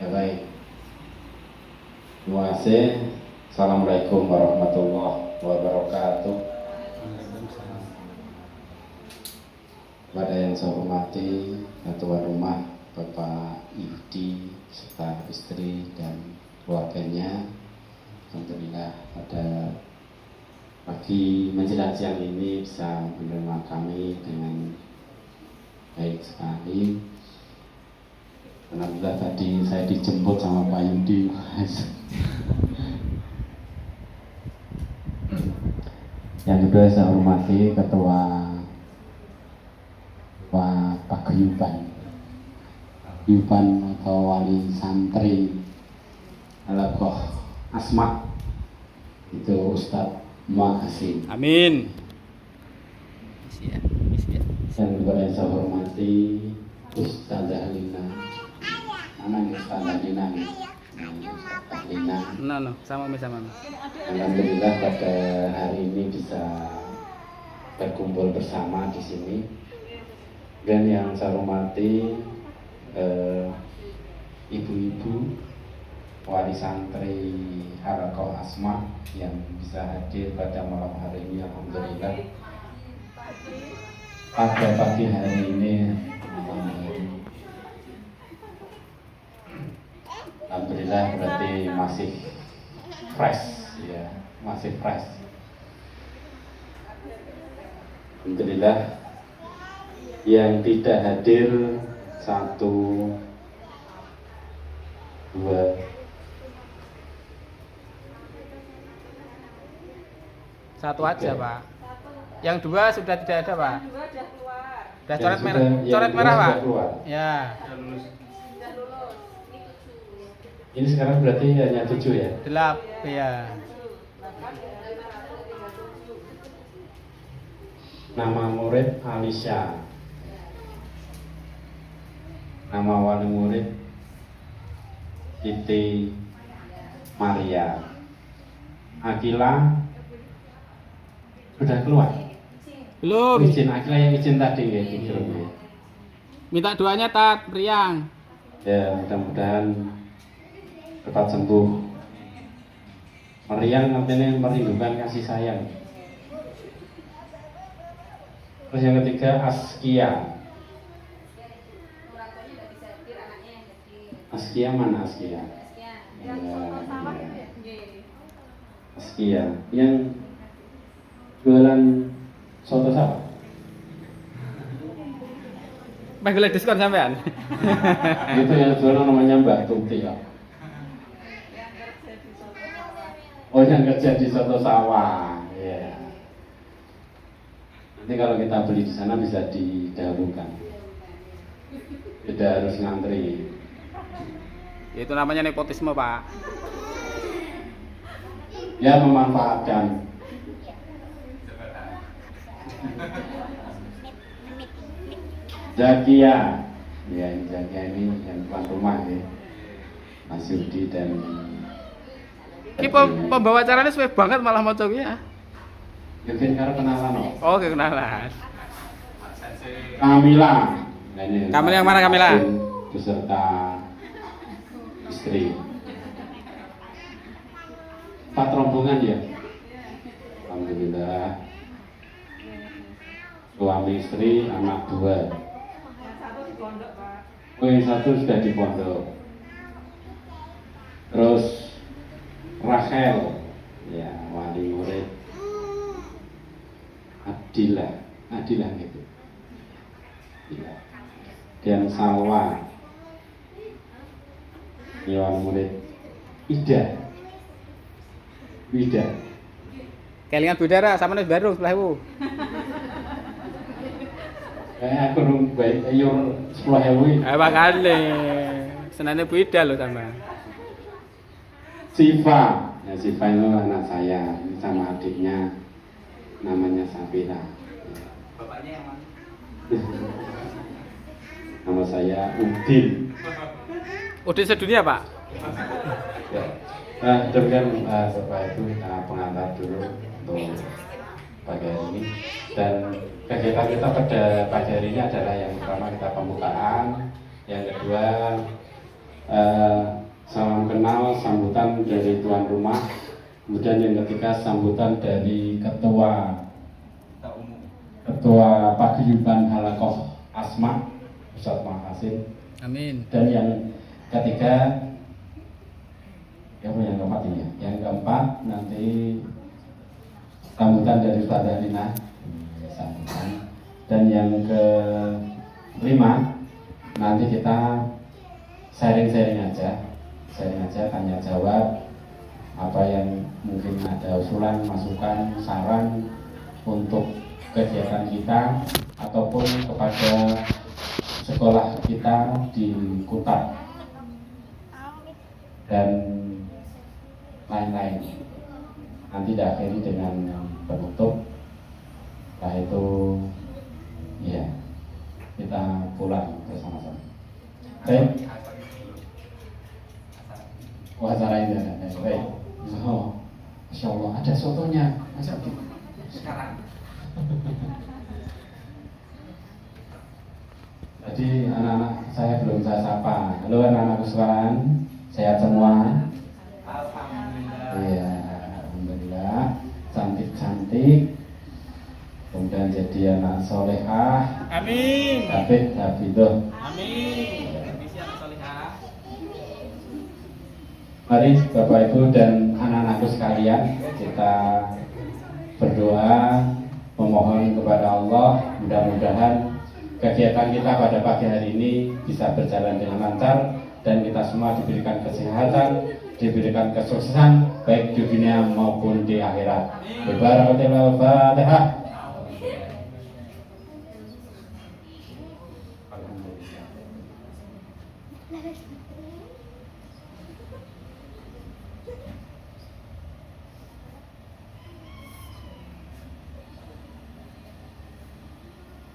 Ya baik. Terima kasih. Assalamualaikum warahmatullahi wabarakatuh. Kepada yang saya hormati Ketua Rumah Bapak Yudi serta istri dan keluarganya, alhamdulillah pada pagi menjelang siang ini bisa menerima kami dengan baik sekali. Alhamdulillah tadi saya dijemput sama Pak Yudi. Yang kedua saya hormati Ketua Paguyuban atau wali santri Alagoh Asma, itu Ustadz Mu'asim. Amin. Yang kedua yang saya hormati Ustazah Lina. Mana Ustazah Lina? No, sama. Alhamdulillah pada hari ini bisa berkumpul bersama di sini. Dan yang saya hormati ibu-ibu wali santri Harakoh Asma yang bisa hadir pada malam hari ini. Alhamdulillah pada pagi hari ini alhamdulillah berarti masih fresh ya, masih fresh. Alhamdulillah yang tidak hadir 1, 2, 1 aja, Pak. Yang 2 sudah tidak ada, Pak. Sudah coret merah. Coret merah, Pak. Ya. Ini sekarang berarti hanya 7 ya? 8 ya. Nama murid Alisha. Nama wali murid Siti Maria. Akila sudah keluar? Belum. Izin Akila yang izin tadi ya, Minta doanya Tat Priang. Ya, mudah-mudahan cepat sembuh. Meriang artinya merindukan kasih sayang. Terus yang ketiga Askia. Askia mana Askia? Askia yang jualan soto siapa? Panggil diskon sampean. Itu yang jualan namanya Mbak Tuti ya. Oh, yang kerja di soto sawah, ya. Nanti kalau kita beli di sana bisa didahulukan, tidak harus ngantri. Itu namanya nepotisme, Pak. Ya, memanfaatkan. Zakia, ya Zakia ini yang tuan rumah ya, Mas Yudi dan. Ki pembawa acaranya sesuai banget malah mau coba ya. Mungkin karena kenalan loh. Oh, kenalan. Kamila. Kamila yang mana Kamila? Beserta istri. 4 rombongan ya. Alhamdulillah. Suami istri, anak 2. Oh, yang 1 sudah di pondok. Terus Rachel, ya wali murid Adilah gitu. Ya. Dan Salwa, ya wali murid Wida. Kelingan budara sama nih baru sebelah ibu. Aku nung baik ayo 10.000. Makanya senane Wida loh tambah. Siva, ya Siva itu anak saya, ini sama adiknya, namanya Safira. Bapaknya yang mana? Nama saya Udin. Udin sedunia, Pak. Ya. Nah, demikian setelah itu kita pengantar dulu untuk pagi hari ini. Dan kegiatan kita pada pagi hari ini adalah yang pertama kita pembukaan, yang kedua salam kenal sambutan dari tuan rumah, kemudian yang ketiga sambutan dari ketua Paguyuban Halaqah Asma Ustadz Makasin. Amin. Dan yang ketiga yang keempat ini, yang keempat nanti sambutan dari Ustadz Dalina sambutan. Dan yang kelima nanti kita sharing aja, tanya jawab apa yang mungkin ada usulan, masukan, saran untuk kegiatan kita ataupun kepada sekolah kita di Kutat dan lain-lain. Nanti diakhiri dengan penutup. Setelah itu ya kita pulang bersama-sama. Baik. Acara ini ada. Baik. Oh, Masya Allah ada sotonya. Masa sekarang. Jadi anak-anak saya belum saya sapa. Halo anak-anakku sekalian, sehat semua? Alhamdulillah. Iya, alhamdulillah. Cantik-cantik. Kemudian jadi anak solehah. Amin. Hafidah. Amin. Bisa anak solehah. Mari Bapak Ibu dan anak-anakku sekalian, kita berdoa memohon kepada Allah, mudah-mudahan kegiatan kita pada pagi hari ini bisa berjalan dengan lancar dan kita semua diberikan kesehatan, diberikan kesuksesan baik di dunia maupun di akhirat. Bismillahirrahmanirrahim. Fatihah.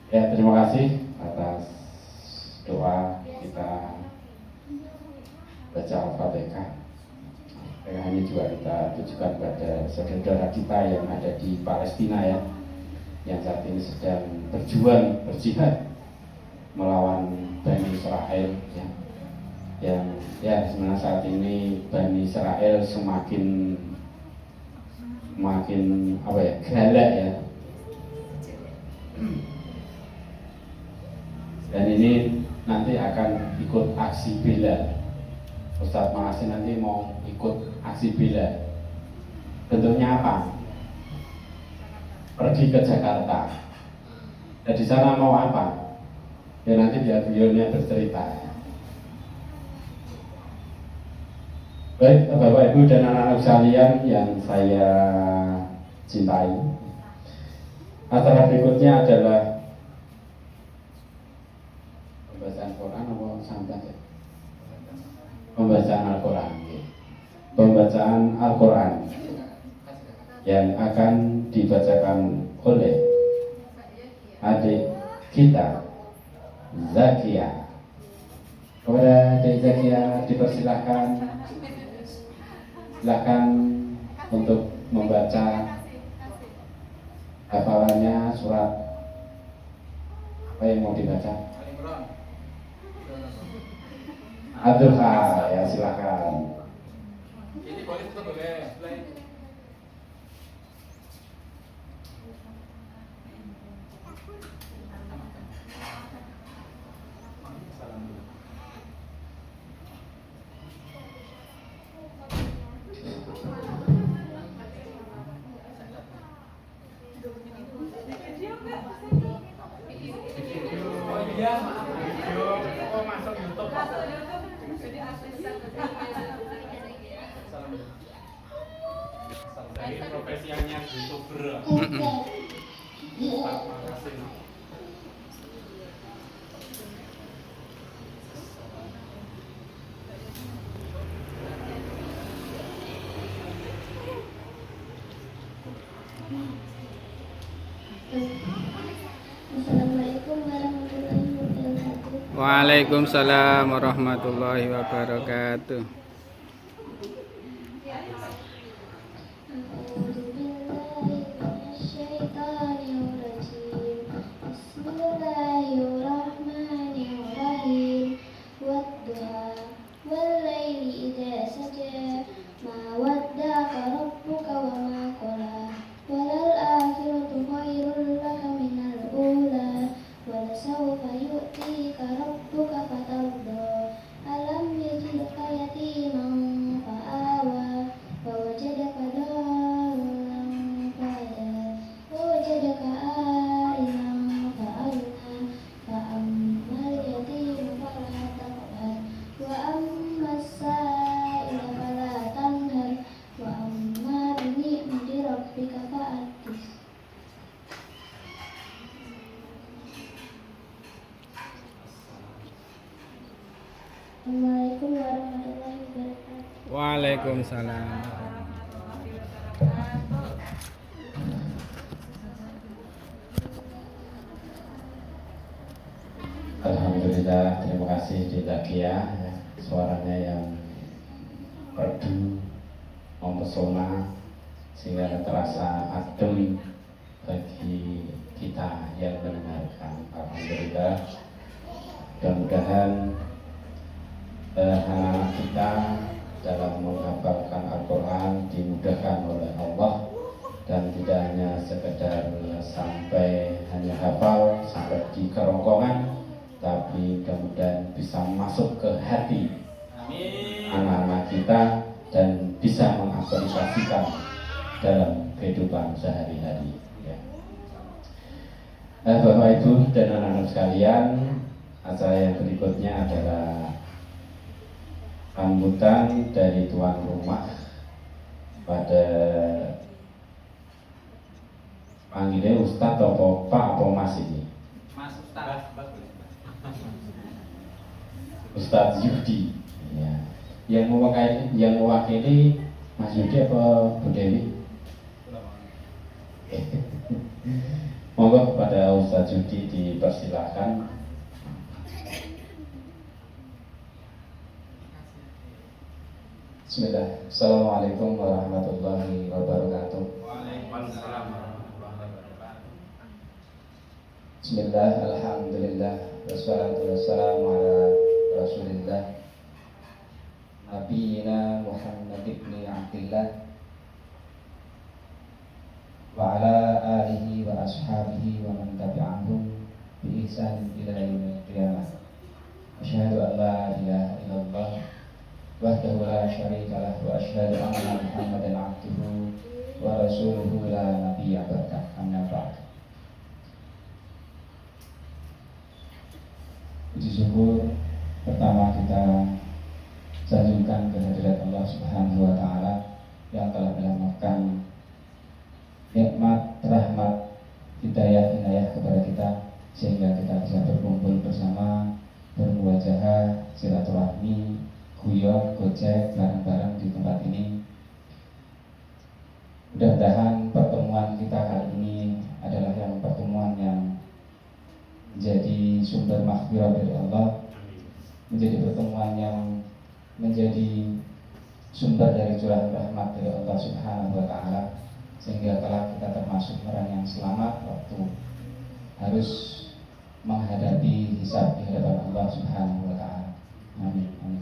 Ya, terima kasih atas doa kita baca Al-Fatihah. Ini juga kita tujukan pada saudara kita yang ada di Palestina ya, yang saat ini sedang berjuang, berjihad melawan Bani Israel ya. Yang ya sebenarnya saat ini Bani Israel semakin apa ya, galak ya. Dan ini nanti akan ikut aksi bela. Ustadz Makasin nanti mau ikut aksi bela. Bentuknya apa? Pergi ke Jakarta. Dan di sana mau apa? Ya nanti biar beliaunya bercerita. Baik Bapak Ibu dan anak-anak sekalian yang saya cintai, acara berikutnya adalah pembacaan Quran atau santai ya? Pembacaan Al-Quran. Pembacaan Al-Quran yang akan dibacakan oleh adik kita Zakia. Kepada adik Zakia dipersilahkan, silakan untuk membaca hafalannya surat apa yang mau dibaca. Ad-Duha ya, silakan. Ini boleh itu boleh. Dari profesinya YouTuber. Assalamualaikum warahmatullahi wabarakatuh. Waalaikumsalam warahmatullahi wabarakatuh. A'udzu billahi minasyaitonir rajim. Waalaikumsalam. Alhamdulillah, terima kasih di Zakia, ya, suaranya yang merdu, mempesona, sehingga terasa adem bagi kita yang mendengarkan. Alhamdulillah, mudah-mudahan anak-anak kita dalam menghafalkan Al-Quran dimudahkan oleh Allah, dan tidak hanya sekedar sampai hanya hafal sampai di kerongkongan, tapi kemudian bisa masuk ke hati anak-anak kita dan bisa mengaplikasikan dalam kehidupan sehari-hari. Ya. Bapak Ibu dan anak-anak sekalian, acara yang berikutnya adalah sambutan dari tuan rumah pada panggilnya Ustadz atau Pak atau Mas ini? Mas Ustadz. Ustadz Yudi, ya. Yang mewakili Mas Yudi apa Bu Dewi? Monggo kepada Ustadz Yudi dipersilahkan. Bismillah. Assalamualaikum warahmatullahi wabarakatuh. Waalaikumsalam warahmatullahi wabarakatuh. Bismillah, alhamdulillah, wassalatu wassalamu ala rasulillah Nabiyina Muhammad ibn Abdillah wa ala alihi wa ashabihi wa man tabi'ahum bi ihsan ila yaumil qiyamah. Asyhadu an la ilaha illallah wahdahu la syarika lah wa asyhadu anna Muhammadan abduhu wa rasuluhu la nabiyya ba'dah. Amma ba'd. Puji syukur pertama kita sanjungkan kehadirat Allah Subhanahu wa taala yang telah melimpahkan nikmat, rahmat, hidayah, inayah kepada kita sehingga kita bisa berkumpul bersama, bermuwajahah, silaturahmi, guyon, gojek bareng-bareng di tempat ini. Mudah-mudahan pertemuan kita kali ini adalah yang pertemuan yang menjadi sumber maghfirah dari Allah, menjadi pertemuan yang menjadi sumber dari curahan rahmat dari Allah Subhanahu wa taala, sehingga kelak kita termasuk orang yang selamat waktu harus menghadapi hisab di hadapan Allah Subhanahu wa taala. Amin. Amin.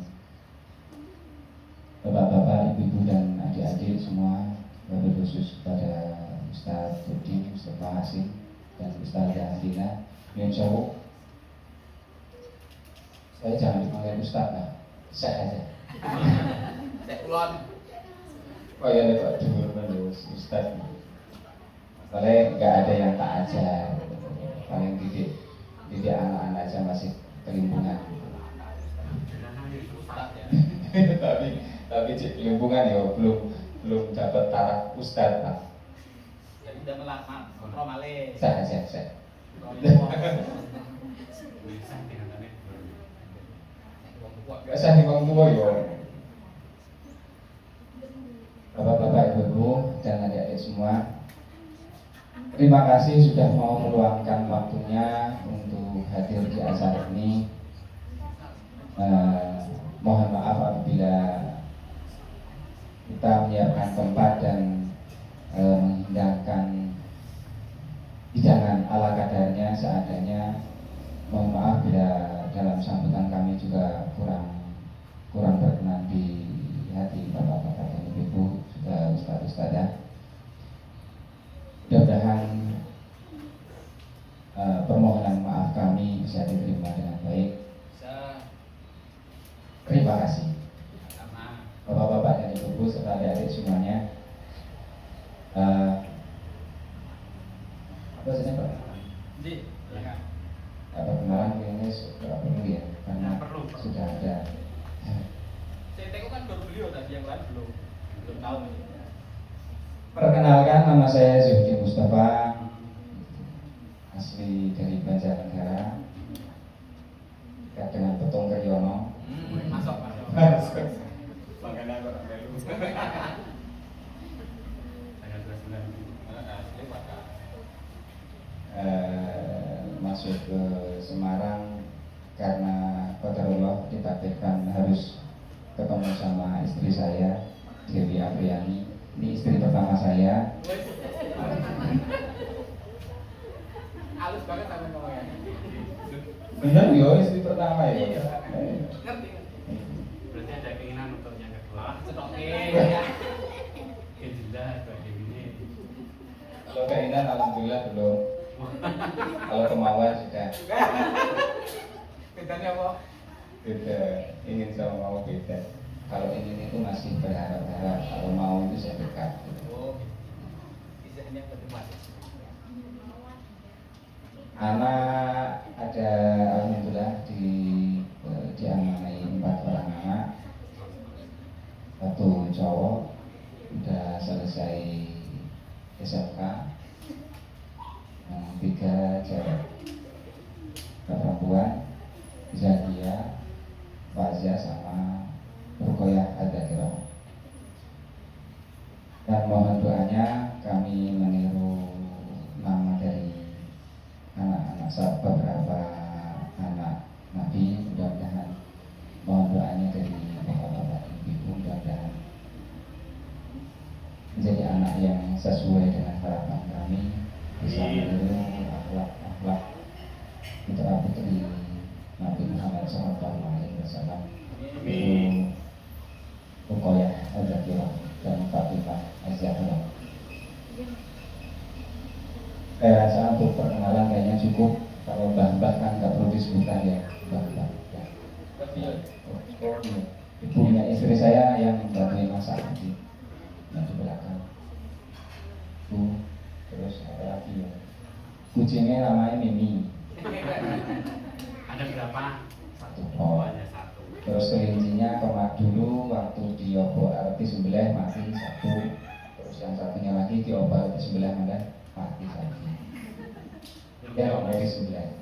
Bapak-bapak, ibu-ibu dan adik-adik semua, wabil khusus kepada Ustaz Budi, Ustaz Hasim dan Ustaz Dina, yang cowok. Saya jangan dipanggil Ustaz lah, saya aja. Saya kulon. Oh ya, Pak Jumur Ustaz. Masalahnya nggak ada yang tak ajar, paling didik anak-anak aja masih kelimpungan. tapi kelimpungan ya belum dapat taraf Ustaz lah. Jadi udah melamar, kontrol malih. Saya. Biasa di bang tua ya. Bapak-bapak, ibu-ibu dan adik-adik semua, terima kasih sudah mau meluangkan waktunya untuk hadir di acara ini. Mohon maaf apabila kita menyiapkan tempat dan menghindarkan hidangan ala kadarnya seadanya. Mohon maaf bila dalam sambutan kami juga kurang berkenan di hati bapak-bapak dan ibu-ibu, ustaz-ustazah. Mudah-mudahan permohonan maaf kami bisa diterima dengan baik. Terima kasih bapak-bapak dan ibu-ibu serta adik-adik semuanya. Apa saja Pak? Perkenalan kayaknya sudah perlu ya, karena sudah ada. CT kan baru beliau tadi, yang lain belum tahu. Perkenalkan, nama saya Zuhdi Mustafa, asli dari Banjarnegara, dekat dengan Petung Keryono. Masuk. Makanya masuk ke Semarang karena qadarullah ditakdirkan harus ketemu sama istri saya, Dewi Apriani. Ini istri pertama saya. Halus banget sama ngomongnya. Bener yo, istri pertama ya. Ngerti. Berarti ada keinginan untuk yang kedua. Oke. Kejelas bagi ini. Kalau keinginan alhamdulillah belum. Kalau kemauan sudah. Bedanya apa? Beda, ingin sama mau beda. Kalau ingin itu masih berharap-harap, kalau mau itu saya dekat. Oh. Kisahnya bagaimana? Anak ada alhamdulillah diamanai 4 orang anak. 1 cowok udah selesai SMK, yang 3 cewek. Perempuan Zakia, Fazia sama Rukoyah Adzakirah. Dan mohon doanya kami meniru nama dari anak-anak beberapa anak Nabi, mudah-mudahan mohon doanya dari bapak-bapak ibu, mudah-mudahan menjadi anak yang sesuai dengan harapan kami, bisa meniru akhlak putra putri Nabi Muhammad SAW. Itu Rukoyah Adzakirah dan Fatimah Az-Zahra. Saya rasa untuk perkenalan kayaknya cukup. Kalau mbah-mbah kan nggak perlu disebutkan ya, mbah-mbah. Ya. Ibunya istri saya yang bantuin masak di belakang. Terus apa lagi ya? Kucingnya namanya Mimi. Ada berapa? 1. Oh, hanya 1. Terus kelincinya kemak dulu waktu diobo arti sebelah mati 1. Terus yang satunya lagi diobo arti sebelah mati 1. Ya, dari 9.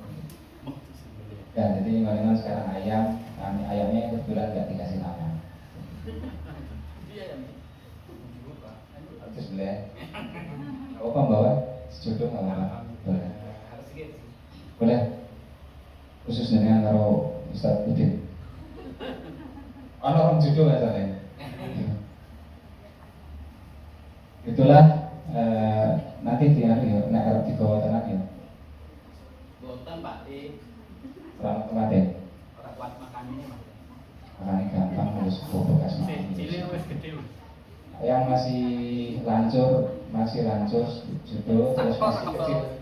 Dan jadi memang sekarang ayamnya kebetulan nggak dikasih nama. Terus sebelah. Apa bawa? Sejodoh nggak apa-apa. Boleh. Boleh. Khusus dengan karo Ustaz Udin. Orang jodoh nggak salah. Itulah nanti arep digawa tenan ya. Boten Pak D. Orang kemarin. Ora kuat makan ini Mas. Makanya gampang harus bekas makan. Cilik wis gede, Mas. Yang masih lancur jodoh terus masih kecil.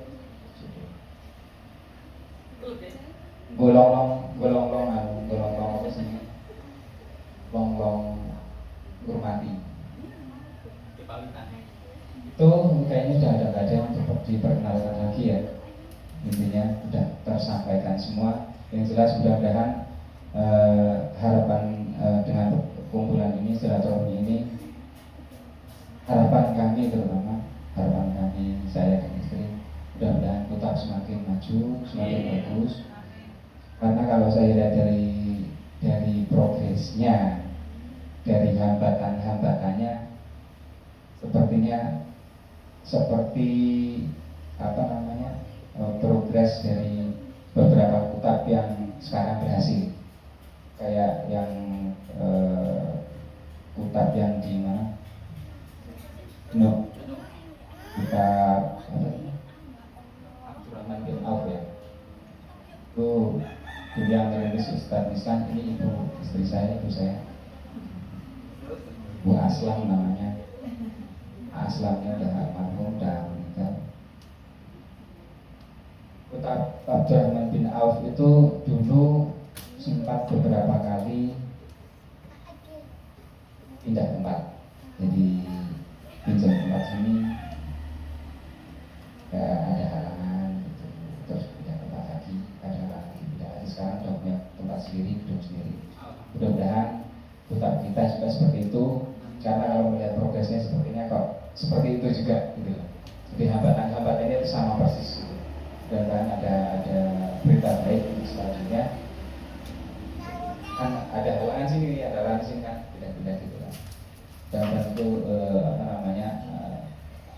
Golong-golong apa sih? Long hormati. Itu kayaknya sudah nggak ada yang untuk diperkenalkan lagi ya. Intinya sudah tersampaikan semua. Yang jelas mudah-mudahan harapan dengan kumpulan ini, silaturahmi ini, harapan kami terutama harapan kami saya dan istri mudah-mudahan tetap semakin maju, semakin bagus. Karena kalau saya lihat dari progresnya, dari hambatan-hambatannya, sepertinya seperti progres dari beberapa kutab yang sekarang berhasil, kayak yang kutab yang di mana? Kutab Abdurrahman bin Auf ya. Itu yang merintis Ustadz Niskan, ini ibu saya. Bu Aslam namanya. Aslamnya udah almarhum, udah meninggal. Kutab Abdurrahman bin Auf itu dulu sempat beberapa kali pindah tempat, jadi pinjam tempat sini ya ada halangan gitu. Terus pindah tempat lagi, ada lagi pindah lagi. Sekarang udah punya tempat sendiri, hidup sendiri. Mudah-mudahan kutab kita juga seperti itu, karena kalau melihat progresnya sepertinya kok seperti itu juga gitu loh. Jadi hambatan-hambatannya itu sama persis gitu. Dan ada berita baik untuk selanjutnya. Kan ada halangan sini, ada halangan sini kan, pindah-pindah gitu kan. Dan itu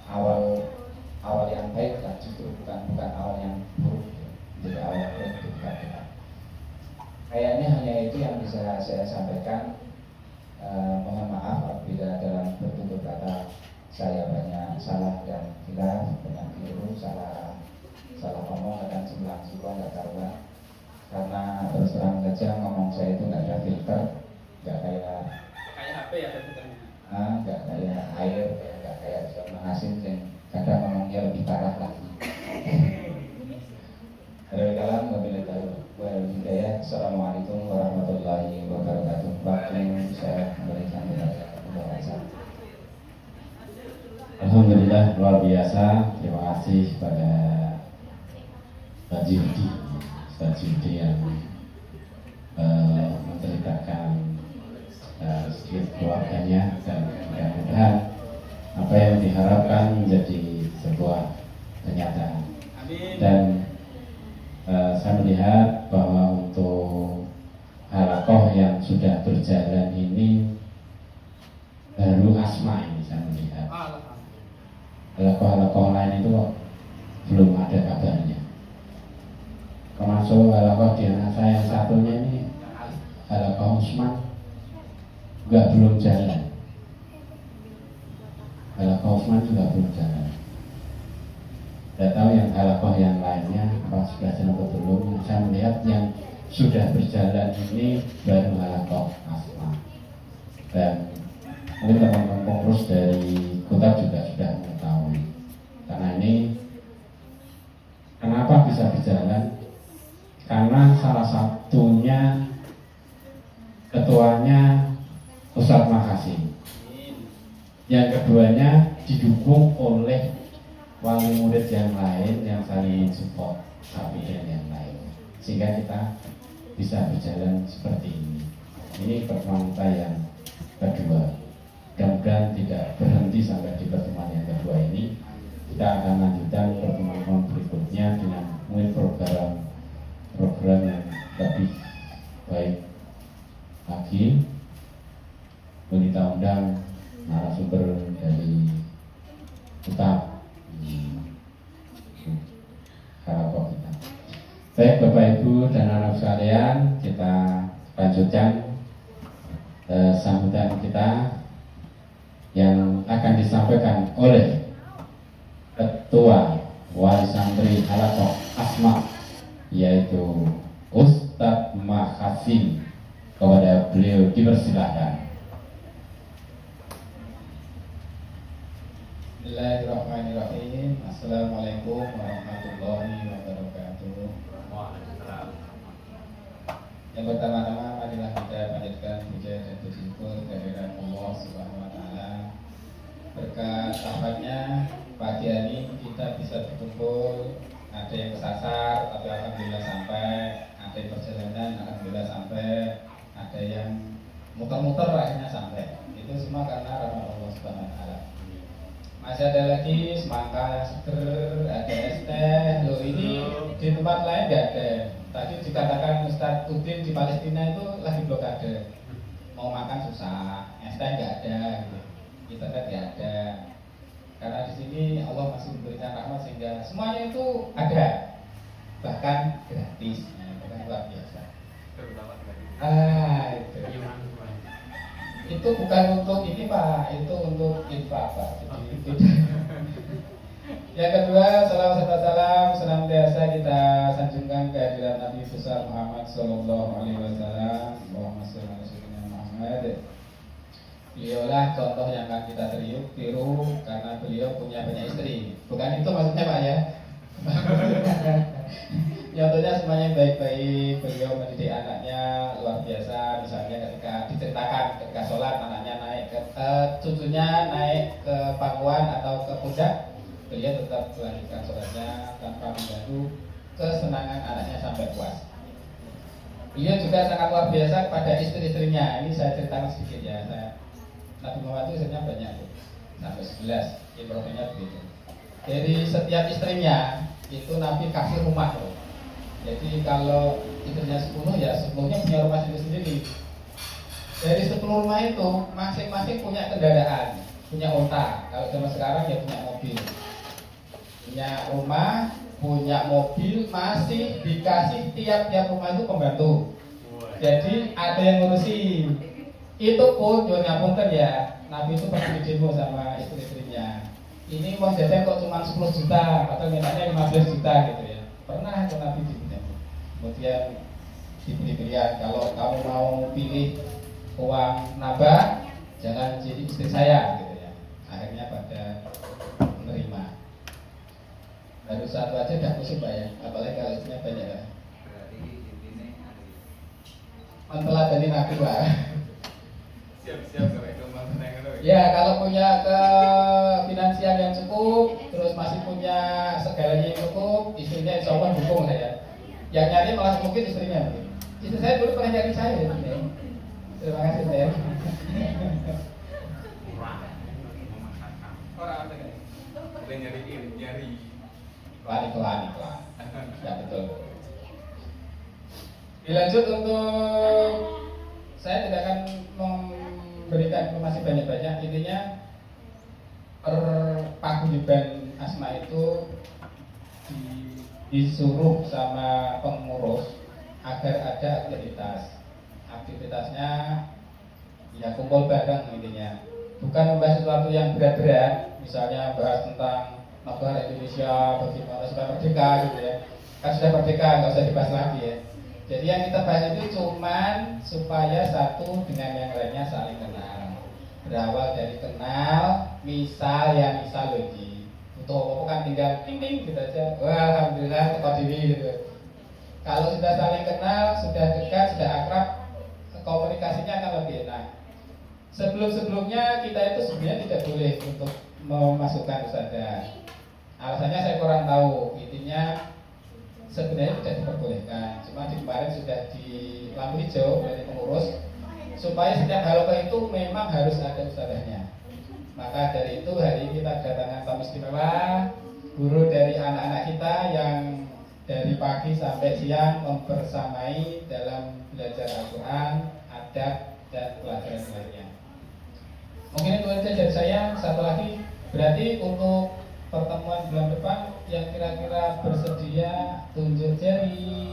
awal yang baik lah, justru bukan awal yang buruk gitu. Kayaknya hanya itu yang bisa saya sampaikan. Mohon maaf apabila dalam bertutur kata saya banyak salah dan khilaf, banyak keliru, salah ngomong, kadang sebelah suku nggak karuan. Karena terus terang saja ngomong saya itu nggak ada filter, nggak kayak HP ya filternya. nggak kayak air, nggak kayak sama asin yang kadang ngomongnya lebih parah lagi. Kalam wabillahi taufiq wal hidayah. Assalamualaikum warahmatullahi wabarakatuh. Waktu saya memberikan kepada pembahasan. Alhamdulillah, luar biasa. Terima kasih pada Pak Judi, Ustaz Judi yang menceritakan sedikit keluarganya, dan mudah-mudahan apa yang diharapkan menjadi sebuah kenyataan. Dan saya melihat bahwa untuk halakoh yang sudah berjalan ini baru asma ini saya melihat. Halakoh lain itu belum ada kabarnya. Termasuk halakoh di anak saya yang satunya ini, halakoh Usman, belum jalan. Halakoh Usman juga belum jalan. Tidak tahu yang halakoh yang lainnya apa sudah jalan atau belum. Saya melihat yang sudah berjalan ini baru halakoh asma. Dan mungkin teman-teman pengurus dari kota juga sudah mengetahui. Karena ini kenapa bisa berjalan? Karena salah satunya ketuanya Ustadz Makassih. Yang keduanya didukung oleh wali murid yang lain yang saling support satu dan yang lain, sehingga kita bisa berjalan seperti ini. Ini pertemuan kita yang kedua. Mudah-mudahan tidak berhenti sampai di pertemuan yang kedua ini. Kita akan lanjutkan pertemuan berikutnya dengan mungkin program yang lebih baik lagi. Kita undang narasumber dari Ustaz harapan kita. Baik Bapak Ibu dan anak sekalian, kita lanjutkan sambutan kita yang akan disampaikan oleh Ketua Wali Santri Halakoh Asma, yaitu Ustadz Makassih. Kepada beliau dipersilahkan. Bismillahirrahmanirrahim. Assalamualaikum warahmatullahi wabarakatuh. Yang pertama-tama marilah kita panjatkan puja dan puji syukur kehadirat Allah Subhanahu wa taala. Berkat rahmatnya pagi ini kita bisa berkumpul. Ada yang kesasar tapi alhamdulillah sampai, ada yang perjalanan alhamdulillah sampai, ada yang muter-muter akhirnya sampai. Itu semua karena rahmat Allah Subhanahu wa taala. Masih ada lagi semangka yang seger, ada es teh. Loh, ini di tempat lain nggak ada. Tadi dikatakan Ustadz Udin di Palestina itu lagi blokade, mau makan susah, es teh nggak ada, gitu. Internet nggak ada. Karena di sini Allah masih memberikan rahmat sehingga semuanya itu ada, bahkan gratis. Nah, itu kan luar biasa. Itu bukan untuk ini Pak, itu untuk infak Pak. Yang kedua, salam senantiasa kita sanjungkan kehadiran Nabi besar Muhammad Sallallahu Alaihi Wasallam. Allahumma sholli ala sayyidina Muhammad. Beliaulah contoh yang akan kita tiru karena beliau punya banyak istri. Bukan itu maksudnya Pak ya. Contohnya semuanya baik-baik. Beliau mendidik anaknya luar biasa. Misalnya ketika diceritakan ketika sholat anaknya naik ke cucunya naik ke pangkuan atau ke pundak, beliau tetap melanjutkan sholatnya tanpa mengganggu kesenangan anaknya sampai puas. Beliau juga sangat luar biasa kepada istri-istrinya. Ini saya ceritakan sedikit ya. Nabi Muhammad itu istrinya banyak tuh, sampai 11. Ibrahimnya begitu. Dari setiap istrinya itu Nabi kasih rumah loh. Jadi kalau istrinya 10 ya 10-nya punya rumah sendiri-sendiri. Dari 10 rumah itu masing-masing punya kendaraan, punya unta. Kalau zaman sekarang ya punya mobil, punya rumah, punya mobil, masih dikasih tiap-tiap rumah itu pembantu. Jadi ada yang ngurusi. Itu pun jual ngapunten ya. Nabi itu pernah demo sama istri-istrinya. Ini uang jajan kok cuma 10 juta atau mintanya 15 juta gitu ya. Pernah ke Nabi demo. Kemudian diberi pilihan, kalau kamu mau pilih uang nambah, jangan jadi istri saya gitu ya. Akhirnya pada menerima. Baru satu aja udah pusing Pak ya, apalagi kalau istrinya banyak ya. Menteladani Nabi Pak. Siap-siap kalau itu mau tenang. Ya kalau punya ke finansial yang cukup, terus masih punya segalanya yang cukup, istrinya insya Allah dukung saya. Yang nyari malah mungkin istrinya. Istri saya dulu pernah nyari saya ya. Terima kasih saya. Orang ada kan? Udah nyari. Pelan. Ya betul. Dilanjut untuk saya tidak akan memberikan informasi banyak-banyak. Intinya paguyuban Asma itu disuruh sama pengurus agar ada aktivitasnya ya kumpul bareng intinya, bukan membahas sesuatu yang berat-berat, misalnya bahas tentang negara Indonesia bagaimana sudah merdeka gitu ya, kan sudah merdeka nggak usah dibahas lagi ya. Jadi yang kita bahas itu cuman supaya satu dengan yang lainnya saling kenal, berawal dari kenal, misal lagi untuk apa kan tinggal ting gitu aja, wah alhamdulillah kok diri gitu. Kalau sudah saling kenal, sudah dekat, sudah akrab, komunikasinya akan lebih enak. Sebelumnya kita itu sebenarnya tidak boleh untuk memasukkan ustadzah. Alasannya saya kurang tahu. Intinya sebenarnya tidak diperbolehkan. Cuma di kemarin sudah di lampu hijau dari pengurus supaya setiap halaman itu memang harus ada ustadzahnya. Maka dari itu hari ini kita kedatangan tamu istimewa, guru dari anak-anak kita yang dari pagi sampai siang membersamai dalam belajar Al-Quran, adab, dan pelajaran lainnya. Mungkin itu saja dari saya. Satu lagi, berarti untuk pertemuan bulan depan yang kira-kira bersedia tunjuk jari.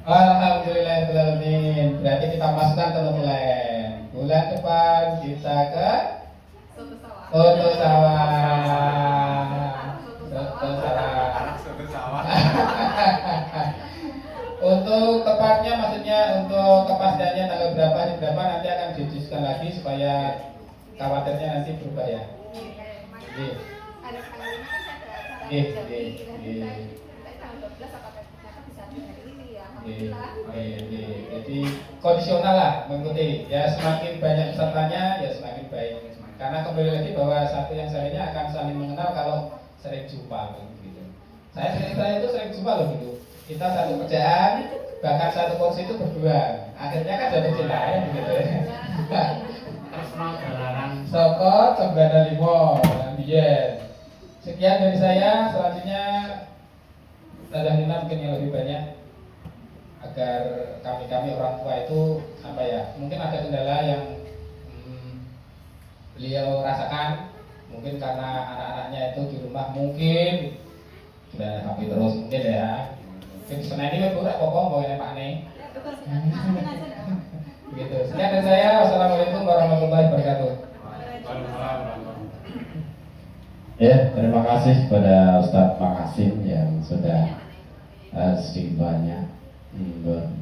Alhamdulillahirrahmanirrahim. Berarti kita masukkan teman-teman. Bulan depan kita ke Soto sawah. Untuk tepatnya, maksudnya untuk kepastiannya tanggal berapa hari berapa nanti akan didiskusikan lagi supaya khawatirnya nanti berubah ya. Jadi kondisional lah mengikuti. Ya semakin banyak pesertanya ya semakin baik. Karena kembali lagi bahwa satu yang lainnya akan saling mengenal kalau sering jumpa gitu. Saya itu sering jumpa loh gitu. Kita satu kerjaan, bahkan satu kursi itu berdua. Akhirnya kan jatuh cinta ya begitu. Personal jalanan. Soko Cembana Limo, Biyen. Sekian dari saya. Selanjutnya Nina mungkin yang lebih banyak agar kami orang tua itu apa ya? Mungkin ada kendala yang beliau rasakan, mungkin karena anak-anaknya itu di rumah mungkin sudah HP terus mungkin ya. Mungkin Senin ini udah pokok mau yang Pak Nih. Begitu. Sekian dari saya. Wassalamualaikum warahmatullahi wabarakatuh. Ya, terima kasih kepada Ustadz Makasim yang sudah sedikit banyak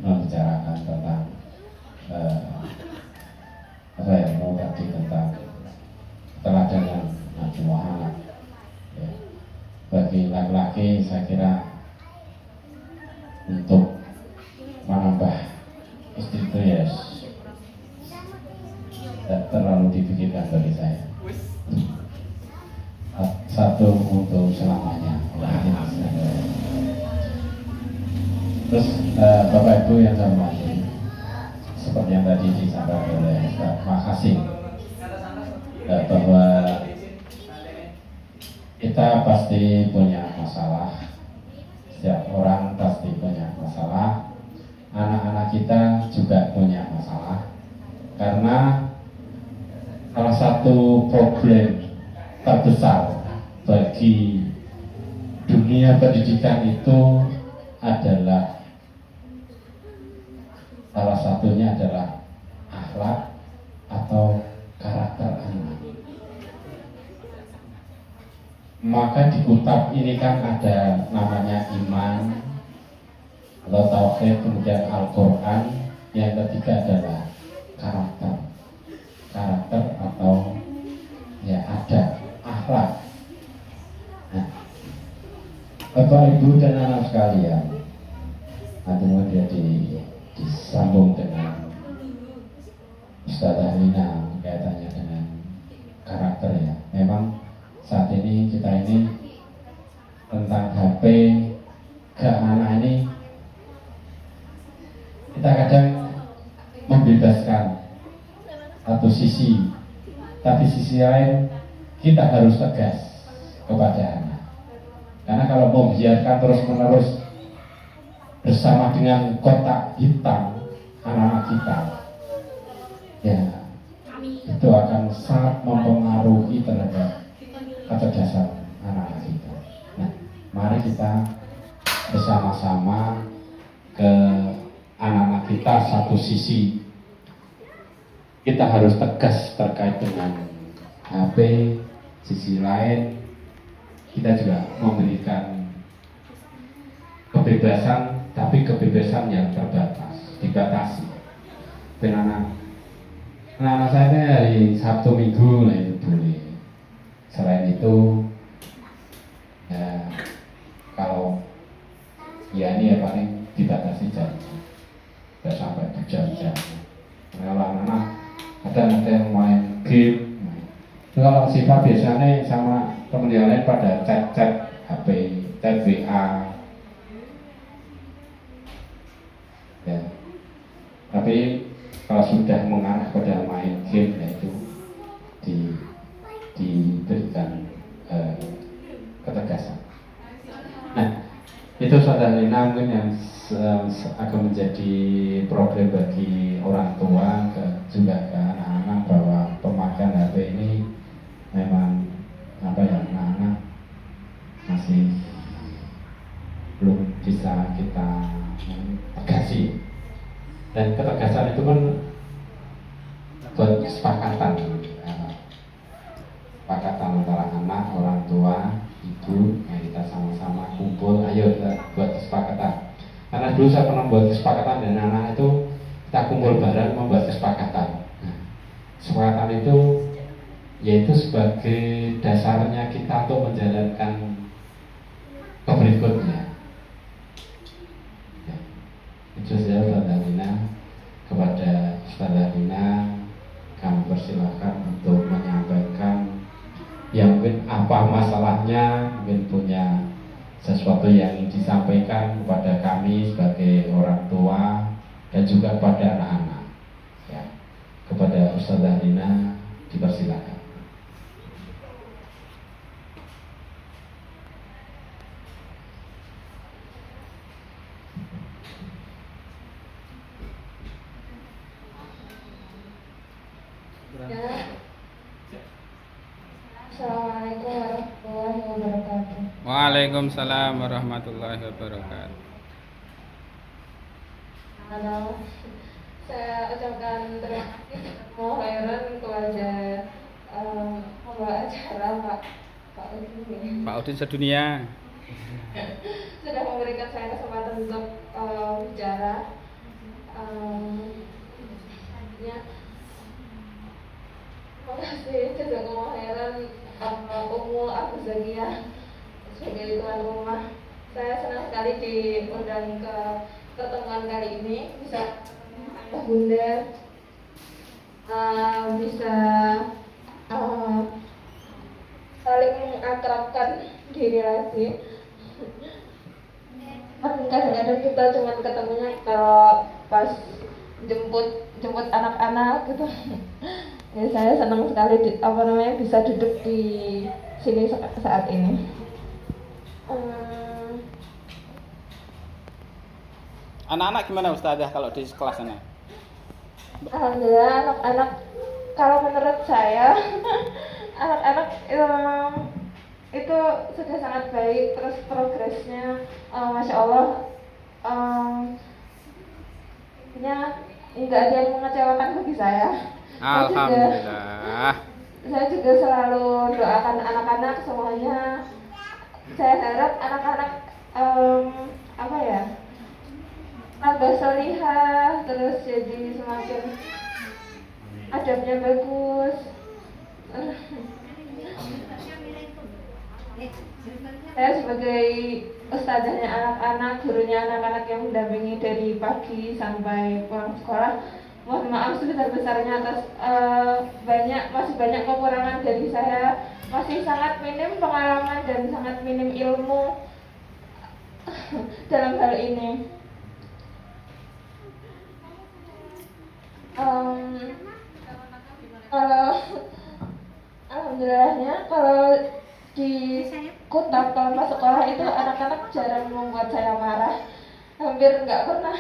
membicarakan tentang mengkaji tentang teladan Nabi Muhammad. Ya. Bagi laki-laki saya kira untuk menambah istri itu ya tidak terlalu dipikirkan bagi saya. Satu untuk selamanya. Terus Bapak Ibu yang saya hormati, seperti yang tadi disampaikan oleh Ustaz Makasim, bahwa kita pasti punya masalah. Setiap orang pasti punya masalah. Anak-anak kita juga punya masalah. Karena salah satu problem terbesar bagi dunia pendidikan itu adalah salah satunya adalah akhlak atau karakter anak. Maka di kitab ini kan ada namanya iman atau tauhid, kemudian Al-Quran, yang ketiga adalah karakter atau ya ada akhlak. Nah, Bapak Ibu dan anak sekalian, nanti kemudian disambung dengan Ustazah Lina kaitannya dengan karakter ya. Memang saat ini kita ini tentang HP ke anak ini kita kadang membebaskan satu sisi, tapi sisi lain kita harus tegas kepada anak. Karena kalau membiarkan terus-menerus bersama dengan kotak hitam anak-anak kita, ya itu akan sangat mempengaruhi terhadap kecerdasan anak-anak kita. Nah, mari kita bersama-sama ke anak-anak kita. Satu sisi kita harus tegas terkait dengan HP, sisi lain kita juga memberikan kebebasan, tapi kebebasan yang terbatas, dibatasi. Dan anak-anak saya ini hari Sabtu Minggu lah itu boleh. Selain itu, ya kalau ya ini ya paling dibatasi jam, tidak sampai jam-jam. Kalau anak-anak ada yang main game, kalau sifat biasanya sama teman yang lain pada chat HP, chat WA, ya. Tapi kalau sudah mengarah pada main game, ya itu diberikan ketegasan. Nah, itu Saudara Lina mungkin yang akan menjadi problem bagi orang tua juga ke anak-anak, bahwa pemakaian HP ini memang anak-anak masih belum bisa kita tegasi. Dan ketegasan itu kan buat kesepakatan antara anak, orang tua, ibu, yang kita sama-sama kumpul, ayo kita buat kesepakatan. Karena dulu saya pernah buat kesepakatan dengan anak itu, kita kumpul bareng membuat kesepakatan. Nah, kesepakatan itu yaitu sebagai dasarnya kita untuk menjalankan ke berikutnya. Ya. Itu saya Ustazah Lina, kepada Ustazah Lina kami persilahkan untuk menyampaikan yang mungkin apa masalahnya, mungkin punya sesuatu yang ingin disampaikan kepada kami sebagai orang tua dan juga kepada anak-anak. Ya. Kepada Ustazah Lina dipersilakan. Assalamualaikum warahmatullahi wabarakatuh. Waalaikumsalam warahmatullahi wabarakatuh. Halo, saya ucapkan terima kasih khairan kepada pembawa acara Pak Udin Pak Udin sedunia. sudah memberikan saya kesempatan untuk bicara. Terima kasih jazakumullah khairan Ummu Abu Zakia sebagai tuan rumah. Saya senang sekali diundang ke pertemuan kali ini, bisa Bunda bisa saling mengakrabkan diri lagi. Kadang-kadang kita cuma ketemunya kalau pas jemput anak-anak gitu. Ya, saya senang sekali bisa duduk di sini saat ini. Anak-anak gimana Ustazah kalau di kelas sana? Alhamdulillah anak-anak, kalau menurut saya anak-anak itu sudah sangat baik. Terus progresnya Masya Allah, intinya nggak ada yang mengecewakan bagi saya. Alhamdulillah. Saya juga selalu doakan anak-anak semuanya. Saya harap anak-anak tambah solihah, terus jadi semakin adabnya bagus. Saya sebagai ustazahnya anak-anak, gurunya anak-anak yang mendampingi dari pagi sampai pulang sekolah, mohon maaf sebesar-besarnya atas masih banyak kekurangan dari saya. Masih sangat minim pengalaman dan sangat minim ilmu dalam hal ini. Alhamdulillahnya kalau di Kutab pas sekolah itu anak-anak jarang membuat saya marah, hampir nggak pernah.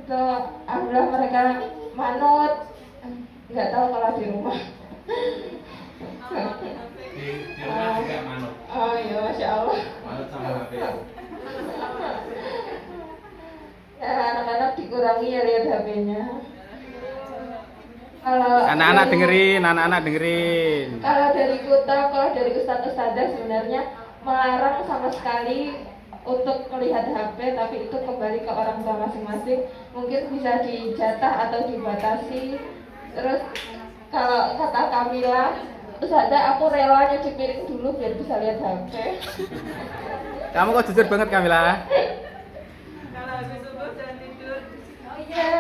Itu alhamdulillah mereka manut, nggak tahu kalau di rumah. Di rumah juga manut. Oh iya, Masya Allah. Manut sama HP. Ya, anak-anak dikurangi ya lihat HP-nya. Kalau Anak-anak dengerin. Kalau dari Kuta, kalau dari ustadz-ustadzah sebenarnya melarang sama sekali untuk melihat HP, tapi itu kembali ke orang tua masing-masing. Mungkin bisa dijatah atau dibatasi. Terus kalau kata Kamila, ustadzah aku rela nyuci piring dulu biar bisa lihat HP. Kamu kok jujur banget Kamila? Kalau habis subuh jangan tidur. Oh iya.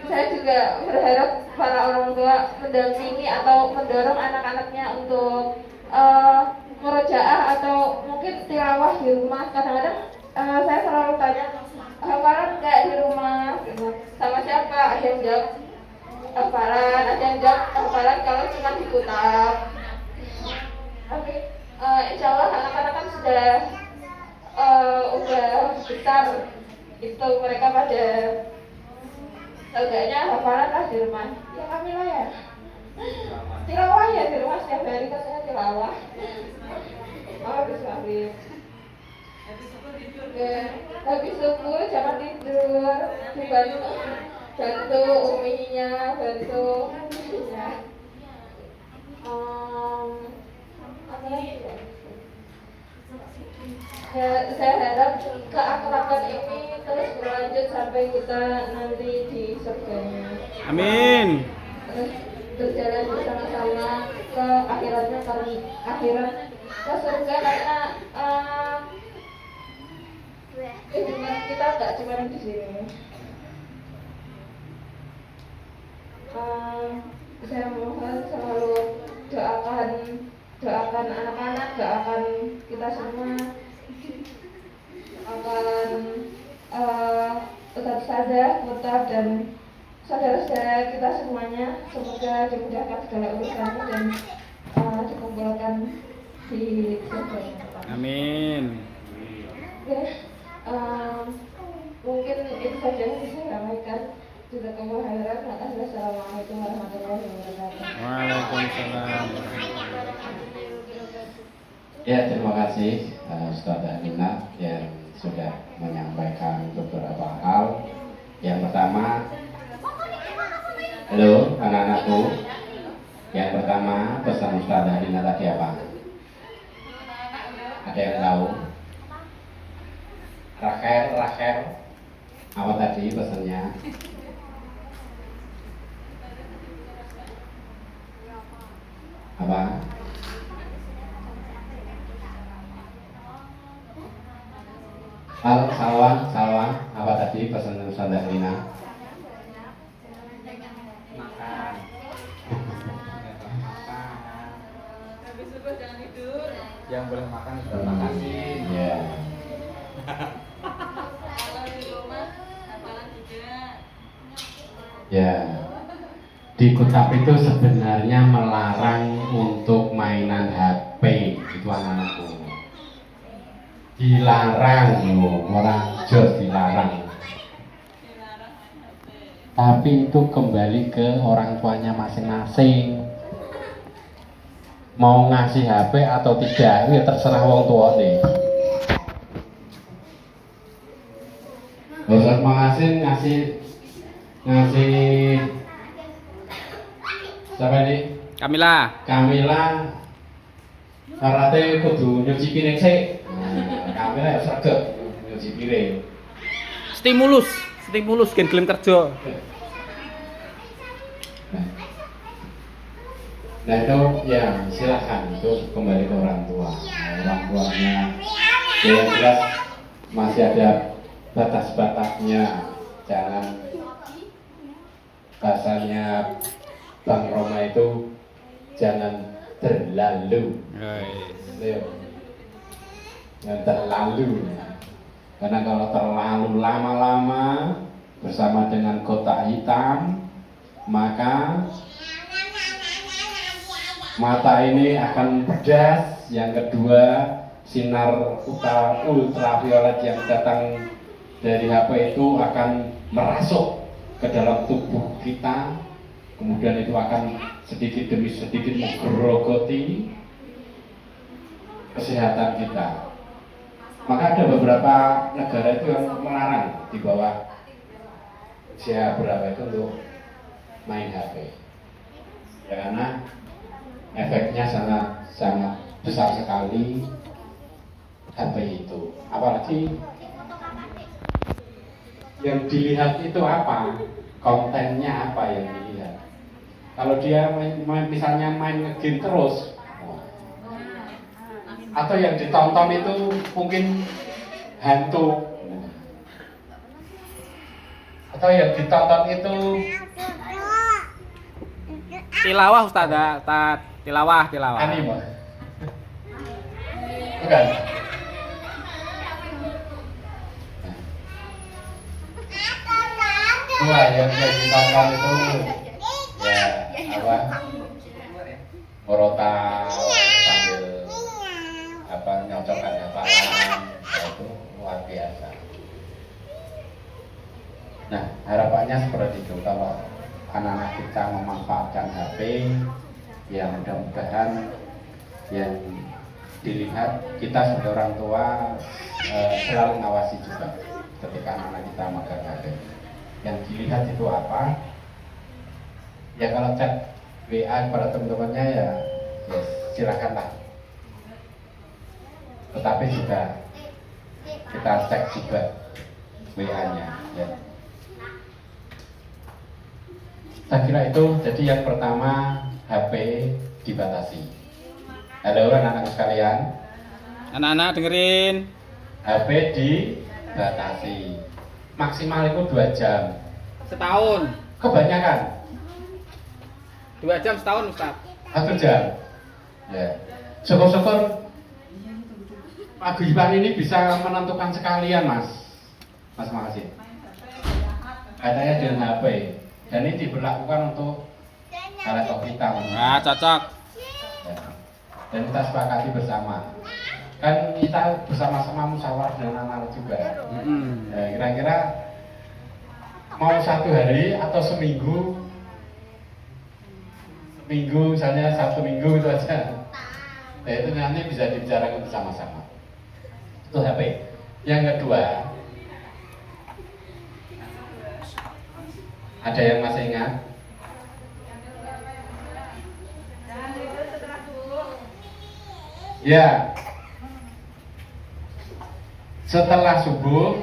Saya juga berharap para orang tua mendampingi atau mendorong anak-anaknya untuk murojaah atau mungkin tilawah di rumah. Kadang-kadang saya selalu tanya, hafalan nggak di rumah? Gitu. Sama siapa? Ada yang jawab hafalan, ada yang jawab hafalan kalau cuma di Kutab. Tapi insya Allah anak-anak kan sudah besar, itu mereka pada seenggaknya hafalan lah di rumah. Ya Kamila ya, tilawah ya di rumah setiap hari kan saya tilawah. Habis maghrib, habis subuh jangan tidur, bantu uminya, bantu ibunya. Apa lagi ya? Ya, saya harap keakraban ini terus berlanjut sampai kita nanti di surganya. Amin. Terus berjalan bersama-sama ke akhiratnya, akhirat ke surga, karena kehidupan kita nggak cuma di sini. Saya mohon selalu doakan anak-anak, doakan kita semua, akan tetap saja, Kutab dan saudara-saudara kita semuanya, semoga dimudahkan segala urusannya dan dikumpulkan di surga. Amin. Oke, mungkin itu saja yang bisa saya sampaikan. Jazakallahu khairan. Wassalamualaikum warahmatullahi wabarakatuh. Waalaikumsalam. Ya, terima kasih Ustazah Nina yang sudah menyampaikan beberapa hal. Yang pertama, halo anak-anakku. Yang pertama, pesan Ustazah Nina tadi apa? Ada yang tahu? Rachel, apa tadi pesannya? Apa? Salwa, apa tadi pesan Ustazah Rina? Makan. Habis subuh jangan tidur. Yang boleh makan sudah makanin. Ya. Kalau di rumah, hafalan juga. Ya. Di Kutab itu sebenarnya melarang untuk mainan HP, itu anak-anakku. Dilarang loh, orang jos dilarang. Tapi itu kembali ke orang tuanya masing-masing. mau ngasih HP atau tidak itu ya terserah wong tua nih. Ustaz Mangasin ngasih siapa ini? Kamila. Syaratnya kudu nyuci piring sih. Kamila ya sregep nyuci piring. Stimulus gen gelem kerja. Nah itu ya silahkan itu kembali ke orang tua. Orang tuanya yang jelas masih ada batas-batasnya. Jangan bahasanya Bang Roma itu jangan terlalu. Jangan terlalu. Karena kalau terlalu lama-lama bersama dengan kotak hitam, maka mata ini akan pedas. Yang kedua, sinar ultraviolet yang datang dari HP itu akan merasuk ke dalam tubuh kita, kemudian itu akan sedikit demi sedikit menggerogoti kesehatan kita. Maka ada beberapa negara itu yang melarang di bawah usia berapa itu untuk main HP, ya, karena efeknya sangat besar sekali HP itu. Apalagi yang dilihat itu apa, kontennya apa yang dilihat. Kalau dia misalnya main game terus, atau yang ditonton itu mungkin hantu, atau yang ditonton itu Tilawah Ustaz, tilawah. anime, bukan? Dua yang ditonton itu ya apa? Morotal sambil apa nyocokkan hafalan, itu luar biasa. Nah harapannya seperti itu, kalau anak-anak kita memanfaatkan HP, ya mudah-mudahan yang dilihat kita sebagai orang tua selalu ngawasi juga ketika anak-anak kita megang HP. Yang dilihat itu apa? Ya kalau chat WA kepada teman-temannya ya silakanlah. Tetapi juga kita cek juga WA-nya. Ya. Saya kira itu. Jadi yang pertama HP dibatasi. Halo anak-anak sekalian. Anak-anak dengerin. HP dibatasi. Maksimal itu 2 jam. Setahun. Kebanyakan. 2 jam setahun Ustaz. 1 jam. Ya. Syukur-syukur paguyuban ini bisa menentukan sekalian, Mas. Makasih. Katanya dengan HP. Dan ini diberlakukan untuk laptop kita. Nah, cocok. Ya. Dan kita sepakati bersama. Kan kita bersama-sama musyawarah dengan anak-anak juga. Ya, kira-kira mau 1 hari atau seminggu misalnya 1 minggu itu aja. Nah itu nanti bisa dibicarakan bersama-sama. Itu HP. Yang kedua, ada yang masih ingat? Ya. Setelah subuh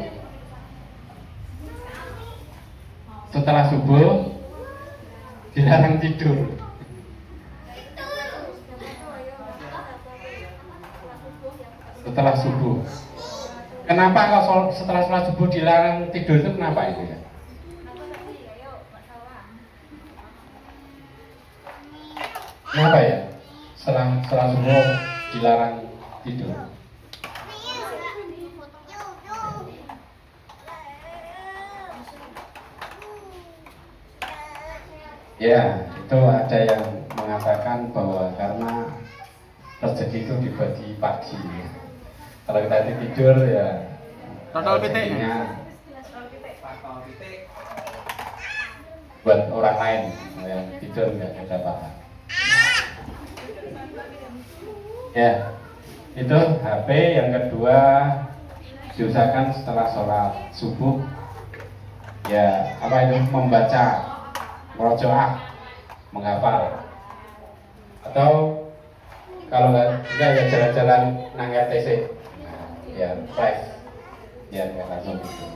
dilarang tidur. Setelah subuh. Kenapa kalau setelah sholat subuh dilarang tidur itu kenapa itu ya? Kenapa ya? Setelah subuh dilarang tidur. Ya, itu ada yang mengatakan bahwa karena rezeki itu dibagi pagi. Kalau kita tidur ya Total pitik. Buat orang lain yang tidur nggak ada apa-apa. Ya, itu HP. Yang kedua, diusahakan setelah sholat subuh, ya apa itu, membaca murojaah, menghafal, atau kalau enggak ya jalan-jalan nang RTC, ya live, ya langsung gitu.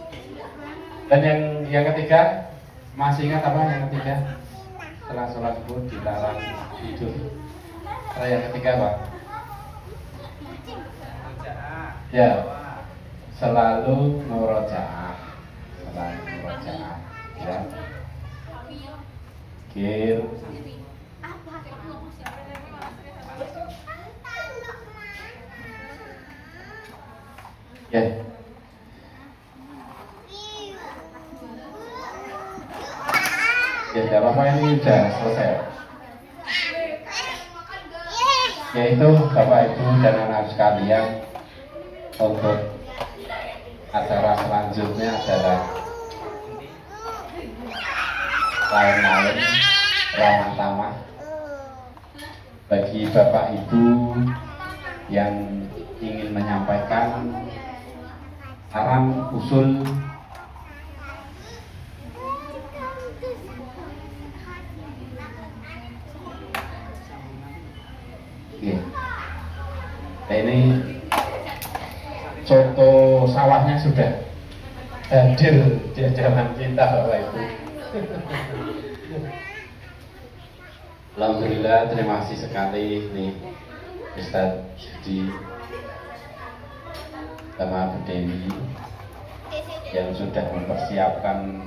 Dan yang ketiga, masih ingat apa yang ketiga? Setelah sholat subuh dilarang tidur. Yang ketiga apa? Ya, selalu murojaah, ya. Kir. Ya. Ya, tidak apa-apa, ini sudah selesai. Yaitu Bapak Ibu dan anak sekalian, untuk acara selanjutnya adalah lain-lain ramah tamah bagi Bapak Ibu yang ingin menyampaikan saran usul ini contoh sawahnya sudah hadir di hadapan kita Bapak Ibu. Alhamdulillah, terima kasih sekali nih Ustadz Yudi sama Bu Dewi yang sudah mempersiapkan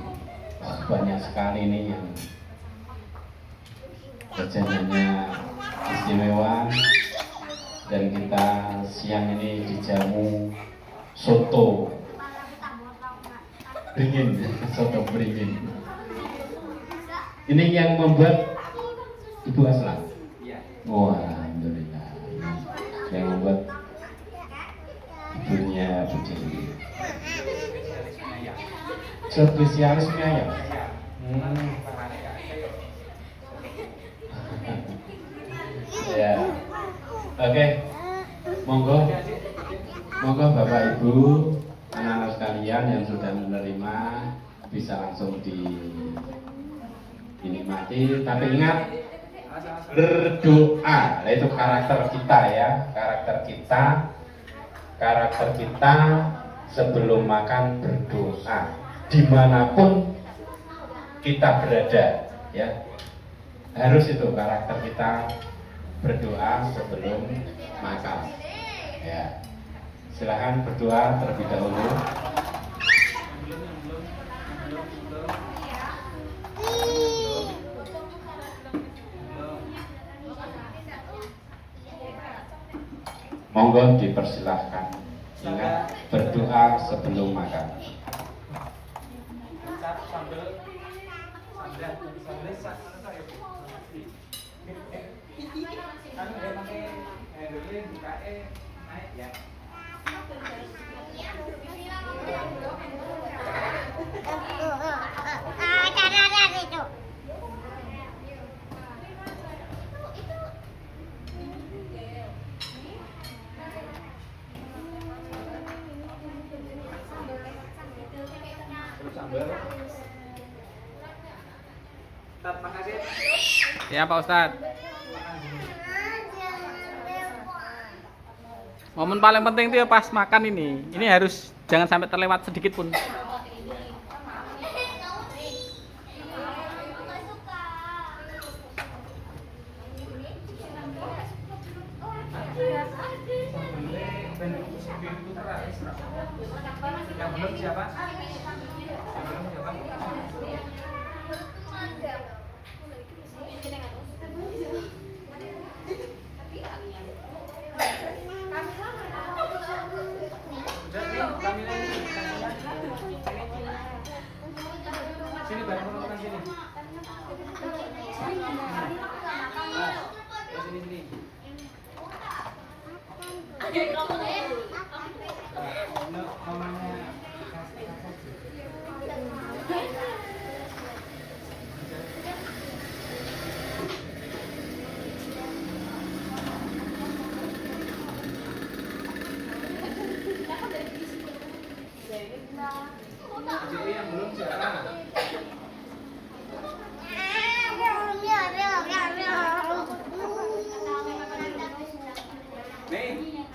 banyak sekali nih yang jajanannya istimewa, dan kita siang ini dijamu soto beringin, soto beringin. Ini yang membuat Ibu Aslan. Wah, alhamdulillah. Yang membuat ibunya Bu Dewi. Spesialis mie ayam. Ya. Oke. Monggo Bapak Ibu, anak-anak sekalian yang sudah menerima bisa langsung dinikmati. Tapi ingat, berdoa, itu karakter kita ya, karakter kita sebelum makan berdoa dimanapun kita berada, ya harus itu karakter kita, berdoa sebelum makan. Ya, silahkan berdoa terlebih dahulu. Monggo dipersilahkan. Ingat, berdoa sebelum makan. Ya Pak Ustadz. Momen paling penting itu ya pas makan ini. Ini harus jangan sampai terlewat sedikit pun. Yang belum siapa? Sini bareng orang sini. Sini.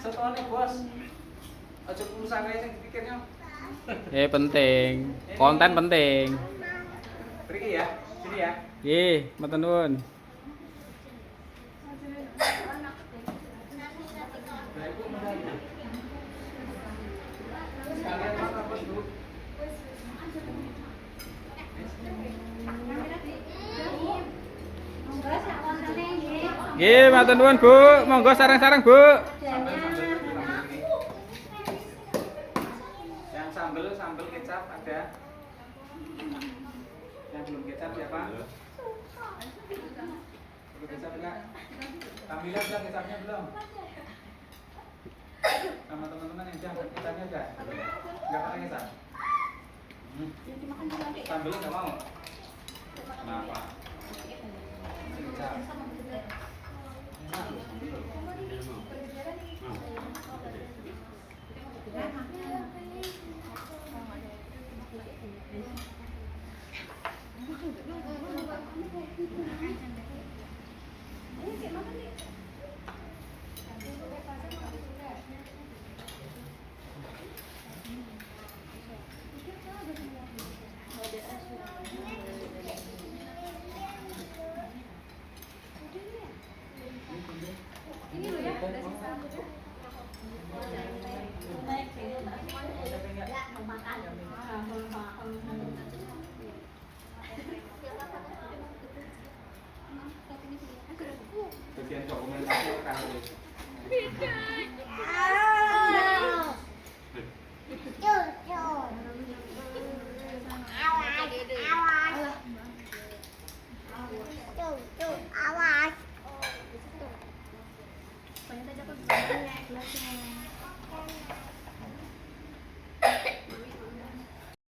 Setone bos. Aja pulsa kae sing dipikirnya. Penting. Konten penting. Pergi ya. Sini ya. Nggih, matur nuwun. Sekalian makan bos, Bu. Nggih, matur nuwun, Bu. Monggo sareng-sareng, Bu. Yang sambel kecap ada. Yang belum kecap siapa? Belum kecap enggak? Kamila udah kecapnya belum? Sama teman-teman yang jam kecapnya udah? Enggak pakai kecap? Sambelnya enggak mau? Kenapa? Kecap. Bagian dokumentasi akan ada. Awas.